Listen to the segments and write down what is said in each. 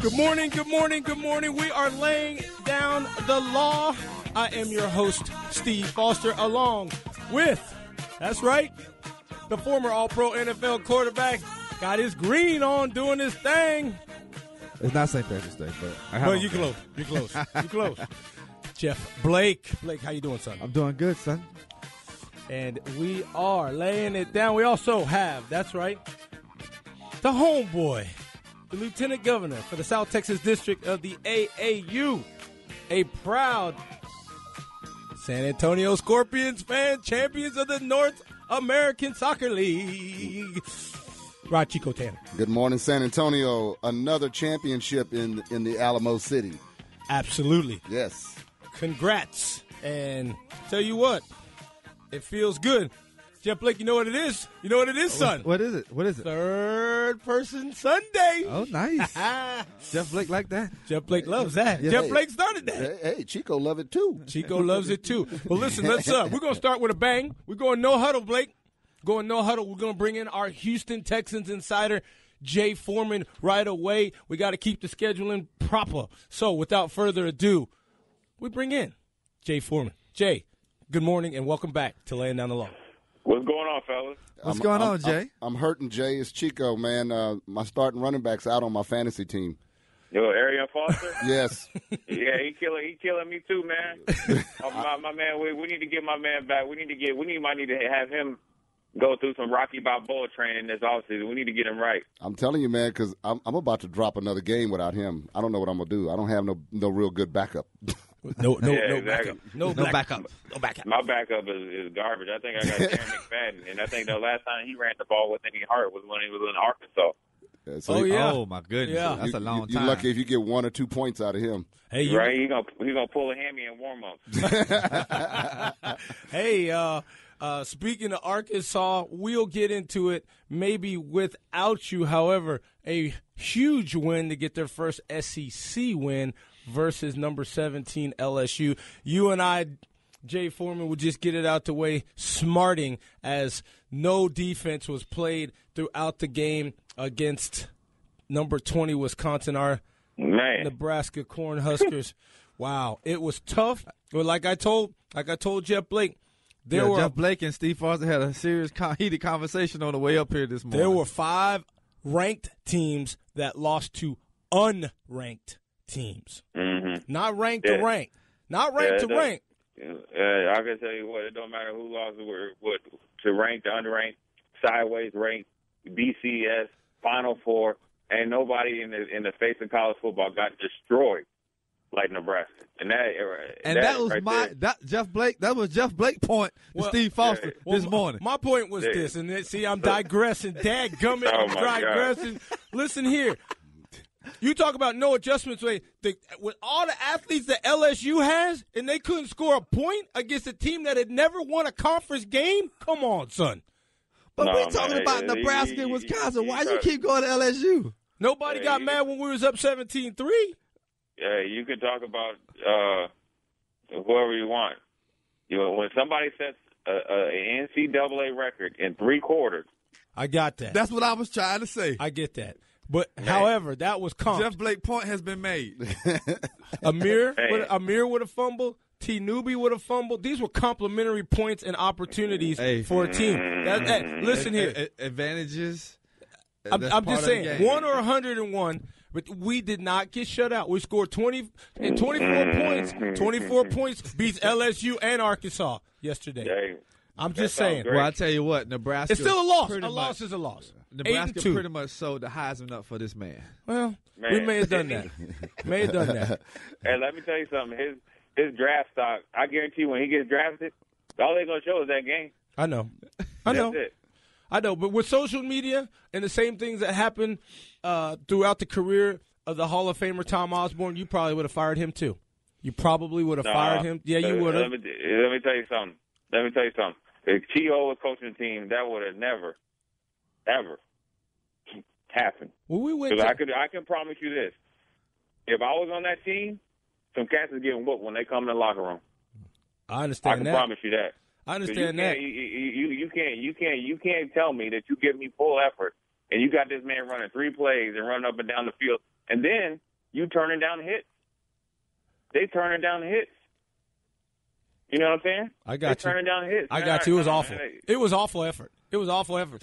Good morning, good morning, good morning. We are laying down the law. I am your host, Steve Foster, along with, that's right, the former All-Pro NFL quarterback. Got his green on doing his thing. It's not St. Patrick's Day, but I have. Well, you close. You close. You close. Jeff Blake. Blake, how you doing, son? I'm doing good, son. And we are laying it down. We also have, that's right, the homeboy, the lieutenant governor for the South Texas District of the AAU, a proud San Antonio Scorpions fan, champions of the North American Soccer League, Rod Chico Tanner. Good morning, San Antonio. Another championship in the Alamo City. Absolutely. Yes. Congrats. And tell you what, it feels good. Jeff Blake, you know what it is? You know what it is, son? What is it? What is it? Third Person Sunday. Oh, nice. Jeff Blake like that? Jeff Blake loves that. Yeah, Jeff Blake started that. Hey, Chico love it too. Chico loves it too. Well, listen, we're going to start with a bang. We're going no huddle, Blake. Going no huddle. We're going to bring in our Houston Texans insider, Jay Foreman, right away. We got to keep the scheduling proper. So without further ado, we bring in Jay Foreman. Jay, good morning and welcome back to Laying Down the Law. What's going on, fellas? What's going on, Jay? I'm hurting, Jay. It's Chico, man. My starting running back's out on my fantasy team. Yo, Arian Foster? Yes. Yeah, he killing me too, man. My man, we need to get my man back. We need to have him go through some Rocky Balboa training this offseason. We need to get him right. I'm telling you, man, because I'm about to drop another game without him. I don't know what I'm going to do. I don't have no real good backup. No exactly. backup. No backup. My backup is garbage. I think I got Darren McFadden, and I think the last time he ran the ball with any heart was when he was in Arkansas. Oh, my goodness. Yeah. That's a long time. You're lucky if you get 1 or 2 points out of him. Hey, right? He's gonna pull a hammy in warm-ups. Hey, speaking of Arkansas, we'll get into it maybe without you. However, a huge win to get their first SEC win versus number 17 LSU. You and I, Jay Foreman, would just get it out the way, smarting as no defense was played throughout the game against number 20 Wisconsin, our Nebraska Cornhuskers. Wow, it was tough. But like I told Jeff Blake, Jeff Blake and Steve Foster had a serious heated conversation on the way up here this morning. There were 5 ranked teams that lost to unranked teams. Mm-hmm. Not ranked to rank. Not ranked to rank. I can tell you what, it don't matter who lost to rank, to unranked, sideways ranked, BCS, Final Four, and nobody in the face of college football got destroyed like Nebraska. That was Jeff Blake. That was Jeff Blake's point to Steve Foster this morning. My point was this, and see, I'm digressing. Dadgummit, I'm digressing. God. Listen here. You talk about no adjustments. With all the athletes that LSU has, and they couldn't score a point against a team that had never won a conference game? Come on, son. But we're talking about Nebraska and Wisconsin. Why you keep going to LSU? Nobody got mad when we was up 17-3. Yeah, you can talk about whoever you want. When somebody sets an NCAA record in 3 quarters. I got that. That's what I was trying to say. I get that. But, however, that was comped. Jeff Blake's point has been made. Amir would have fumbled. T. Newby would have fumbled. These were complimentary points and opportunities for a team. Listen here. Advantages. I'm just saying, 1 or 101, but we did not get shut out. We scored 24 points. 24 points beats LSU and Arkansas yesterday. I'm just saying. Well, I tell you what, Nebraska. It's still a loss. A loss is a loss. Nebraska pretty much sold the Heisman up for this man. Well, we may have done that. Hey, let me tell you something. His draft stock, I guarantee when he gets drafted, all they're going to show is that game. I know. That's it. I know, but with social media and the same things that happened throughout the career of the Hall of Famer Tom Osborne, you probably would have fired him too. You probably would have fired him. Yeah, you would have. Let me tell you something. If T.O. was coaching the team, that would have never, ever happened. Well, I can promise you this. If I was on that team, some cats is getting whooped when they come in the locker room. I understand that. I can promise you that. I understand that. You can't tell me that you give me full effort and you got this man running 3 plays and running up and down the field, and then you turning down hits. They turning down hits. You know what I'm saying? I got you. Turning down hits. I got you. It was awful. It was awful effort. It was awful effort.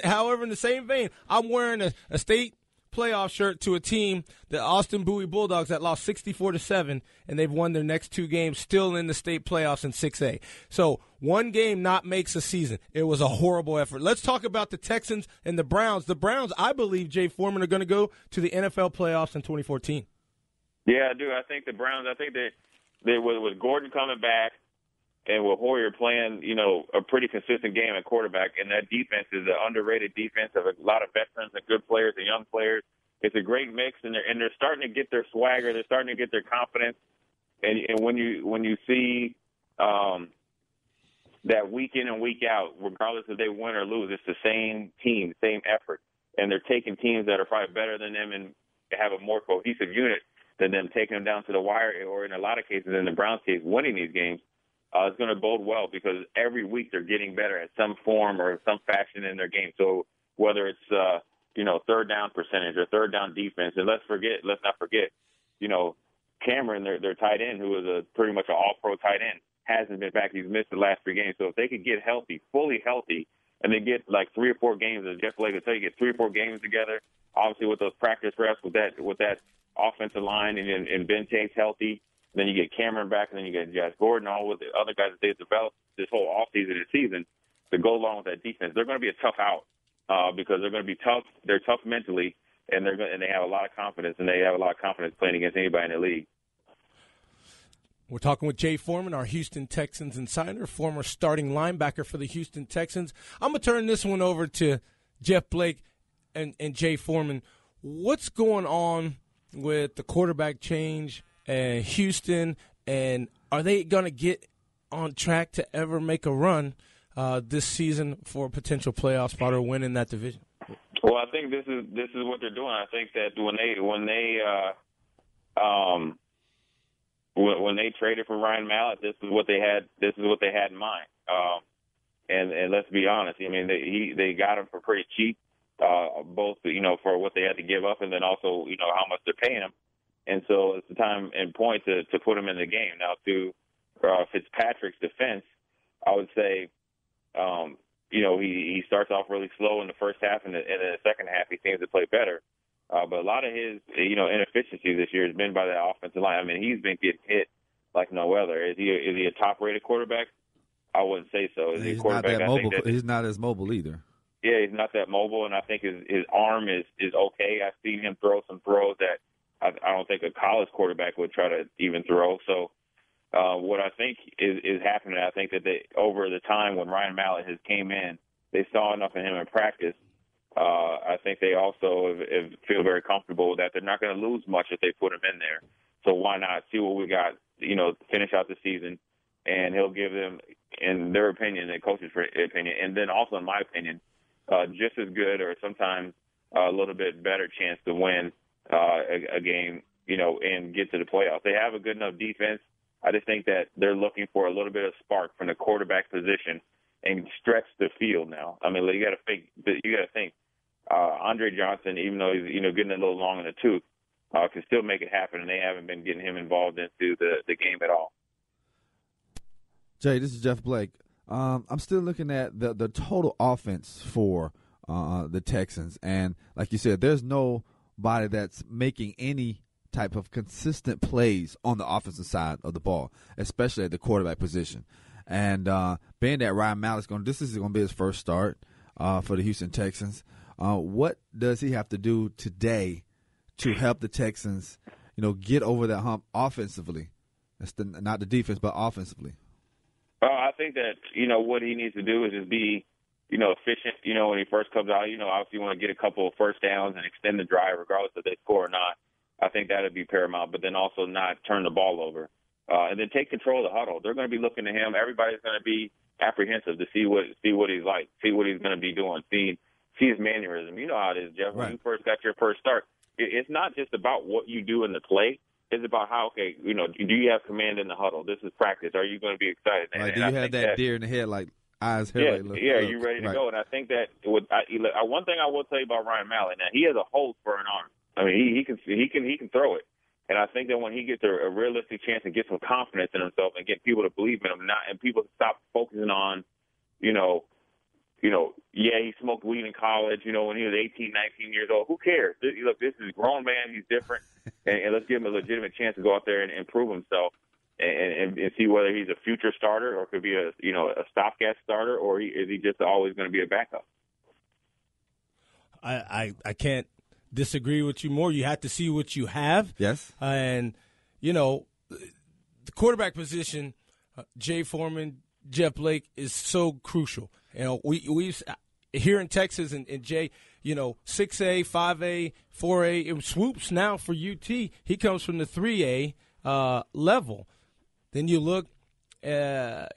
However, in the same vein, I'm wearing a state playoff shirt to a team, the Austin Bowie Bulldogs, that lost 64-7, and they've won their next 2 games, still in the state playoffs in 6A. So one game not makes a season. It was a horrible effort. Let's talk about the Texans and the Browns. The Browns, I believe, Jay Foreman, are going to go to the NFL playoffs in 2014. Yeah, I do. I think the Browns. I think that with Gordon coming back and with Hoyer playing, a pretty consistent game at quarterback, and that defense is an underrated defense of a lot of veterans and good players and young players. It's a great mix, and they're starting to get their swagger. They're starting to get their confidence. And when you see that week in and week out, regardless if they win or lose, it's the same team, same effort, and they're taking teams that are probably better than them and have a more cohesive unit than them taking them down to the wire, or in a lot of cases, in the Browns' case, winning these games. It's going to bode well because every week they're getting better at some form or some fashion in their game. So whether it's third down percentage or third down defense, and let's not forget, Cameron, their tight end, who is pretty much an all-pro tight end, hasn't been back. He's missed the last 3 games. So if they could get healthy, fully healthy, and they get like 3 or 4 games, as Jeff Blake will tell you, get 3 or 4 games together, obviously with those practice reps, with that offensive line, and Ben Chase healthy. Then you get Cameron back, and then you get Josh Gordon, all with the other guys that they've developed this whole offseason and season to go along with that defense. They're going to be a tough out because they're going to be tough. They're tough mentally, and they have a lot of confidence, and they have a lot of confidence playing against anybody in the league. We're talking with Jay Foreman, our Houston Texans insider, former starting linebacker for the Houston Texans. I'm going to turn this one over to Jeff Blake and Jay Foreman. What's going on with the quarterback change and Houston, and are they going to get on track to ever make a run this season for a potential playoff spot or win in that division? Well, I think this is what they're doing. I think that when they traded for Ryan Mallett, this is what they had. This is what they had in mind. And let's be honest. I mean, they got him for pretty cheap, both for what they had to give up, and then also how much they're paying him. And so it's the time and point to put him in the game. Now, to Fitzpatrick's defense, I would say, he starts off really slow in the first half, and in the second half he seems to play better. But a lot of his, inefficiency this year has been by the offensive line. I mean, he's been getting hit like no other. Is he a top-rated quarterback? I wouldn't say so. Is he a quarterback? Not that mobile. He's not as mobile either. Yeah, he's not that mobile, and I think his arm is okay. I've seen him throw some throws that I don't think a college quarterback would try to even throw. So what I think is happening, I think that over the time when Ryan Mallett has came in, they saw enough of him in practice. I think they also feel very comfortable that they're not going to lose much if they put him in there. So why not see what we got, finish out the season, and he'll give them, in their opinion, the coach's opinion, and then also in my opinion, just as good or sometimes a little bit better chance to win a game, and get to the playoffs. They have a good enough defense. I just think that they're looking for a little bit of spark from the quarterback position and stretch the field now. I mean, you got to think, Andre Johnson, even though he's getting a little long in the tooth, can still make it happen, and they haven't been getting him involved into the game at all. Jay, this is Jeff Blake. I'm still looking at the total offense for the Texans, and like you said, there's nobody that's making any type of consistent plays on the offensive side of the ball, especially at the quarterback position. And being that Ryan Mallett's this is going to be his first start for the Houston Texans. What does he have to do today to help the Texans, get over that hump offensively? That's not the defense, but offensively. I think that, what he needs to do is just be, efficient, when he first comes out. Obviously you want to get a couple of first downs and extend the drive regardless if they score or not. I think that would be paramount, but then also not turn the ball over. And then take control of the huddle. They're going to be looking to him. Everybody's going to be apprehensive to see what he's like, see what he's going to be doing, see his mannerism. You know how it is, Jeff. When you first got your first start, it's not just about what you do in the play. It's about how, do you have command in the huddle? This is practice. Are you going to be excited? Like, do you have that deer in the head, like eyes, head? Yeah, you're ready to go. And I think that one thing I will tell you about Ryan Mallett, now he has a hold for an arm. I mean, he can throw it. And I think that when he gets a realistic chance and get some confidence in himself and get people to believe in him, and people stop focusing on, yeah, he smoked weed in college, when he was 18, 19 years old. Who cares? Look, this is a grown man. He's different. and let's give him a legitimate chance to go out there and prove himself and see whether he's a future starter or could be a stopgap starter, or is he just always going to be a backup? I can't disagree with you more. You have to see what you have. Yes. And, the quarterback position, Jay Foreman, Jeff Blake, is so crucial. We've here in Texas and Jay, 6A, 5A, 4A, it swoops now for UT. He comes from the 3A level. Then you look, to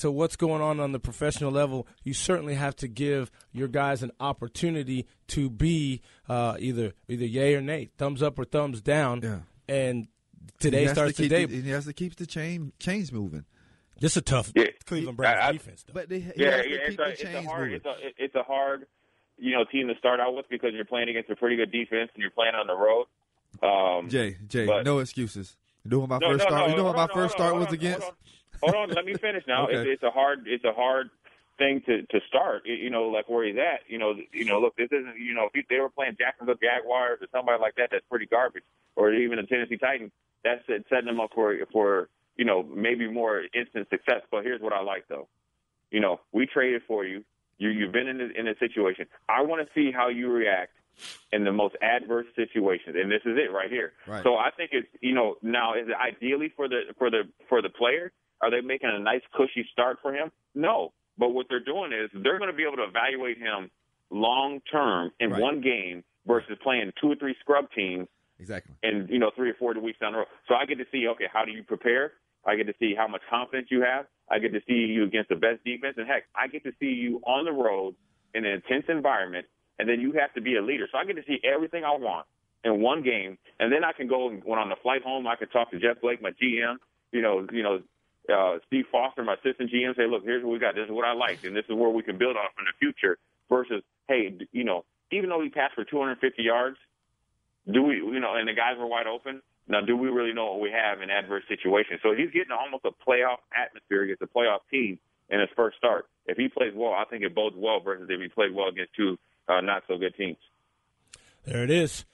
what's going on the professional level. You certainly have to give your guys an opportunity to be either yay or nay, thumbs up or thumbs down. Yeah. And today starts the day. He has to keep the chains moving. This is a tough Cleveland Browns defense, though. But it's a hard, team to start out with because you're playing against a pretty good defense and you're playing on the road. Jay, no excuses. You know what my first start was against? Hold on, let me finish now. Okay. It's a hard thing to start. Like where he's at. Look, this isn't. If they were playing Jacksonville Jaguars or somebody like that, that's pretty garbage. Or even the Tennessee Titans, that's setting them up for maybe more instant success. But here's what I like though. We traded for you. You've been in a situation. I want to see how you react in the most adverse situations, and this is it right here. Right. So I think it's now is it ideally for the player? Are they making a nice cushy start for him? No, but what they're doing is they're going to be able to evaluate him long term in one game versus playing 2 or 3 scrub teams. Exactly. And 3 or 4 weeks down the road. So I get to see how do you prepare? I get to see how much confidence you have. I get to see you against the best defense, and heck, I get to see you on the road in an intense environment. And then you have to be a leader. So I get to see everything I want in one game. And then I can go, when on the flight home, I can talk to Jeff Blake, my GM, Steve Foster, my assistant GM, say, look, here's what we got. This is what I like. And this is where we can build off in the future versus, hey, even though he passed for 250 yards, do we, and the guys were wide open. Now, do we really know what we have in adverse situations? So he's getting almost a playoff atmosphere against a playoff team in his first start. If he plays well, I think it bodes well versus if he played well against 2 not-so-good teams. There it is.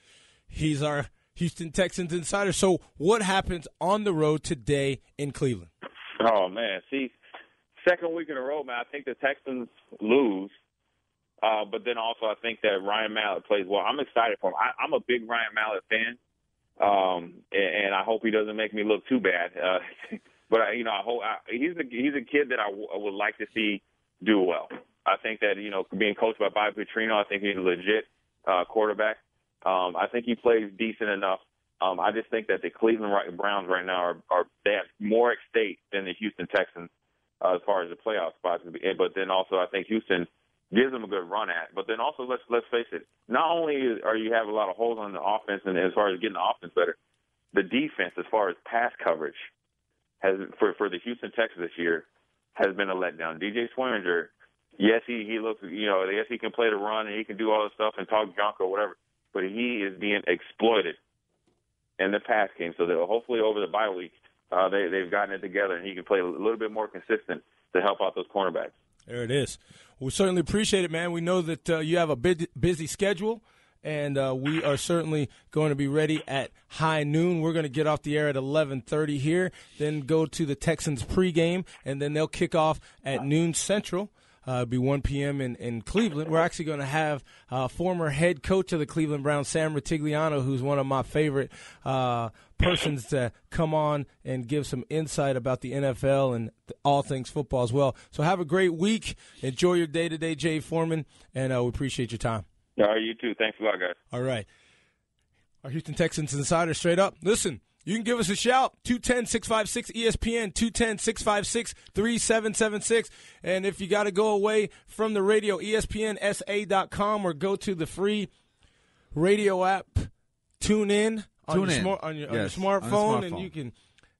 He's our Houston Texans insider. So what happens on the road today in Cleveland? Oh, man. See, second week in a row, man, I think the Texans lose. But then also I think that Ryan Mallett plays well. I'm excited for him. I'm a big Ryan Mallett fan, and I hope he doesn't make me look too bad. But, I hope he's a kid that I would like to see do well. I think that, being coached by Bobby Petrino, I think he's a legit quarterback. I think he plays decent enough. I just think that the Cleveland Browns right now they have more at stake than the Houston Texans as far as the playoff spots. But then also I think Houston gives them a good run at. But then also let's face it, not only you have a lot of holes on the offense and as far as getting the offense better, the defense as far as pass coverage has for the Houston Texans this year has been a letdown. DJ Swearinger, yes, he looks, yes, he can play the run and he can do all this stuff and talk junk or whatever, but he is being exploited in the pass game. So that hopefully over the bye week, they've gotten it together and he can play a little bit more consistent to help out those cornerbacks. There it is. We certainly appreciate it, man. We know that you have a busy schedule, and we are certainly going to be ready at high noon. We're going to get off the air at 11:30 here, then go to the Texans pregame, and then they'll kick off at noon Central. It'll be 1 p.m. in Cleveland. We're actually going to have former head coach of the Cleveland Browns, Sam Rutigliano, who's one of my favorite persons to come on and give some insight about the NFL and all things football as well. So have a great week. Enjoy your day today, Jay Foreman, and we appreciate your time. All right, you too. Thanks a lot, guys. All right. Our Houston Texans insider straight up. Listen. You can give us a shout, 210-656-ESPN, 210-656-3776. And if you got to go away from the radio, ESPNSA.com, or go to the free radio app, tune in on your smartphone, and you can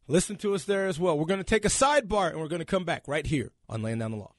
listen to us there as well. We're going to take a sidebar, and we're going to come back right here on Laying Down the Law.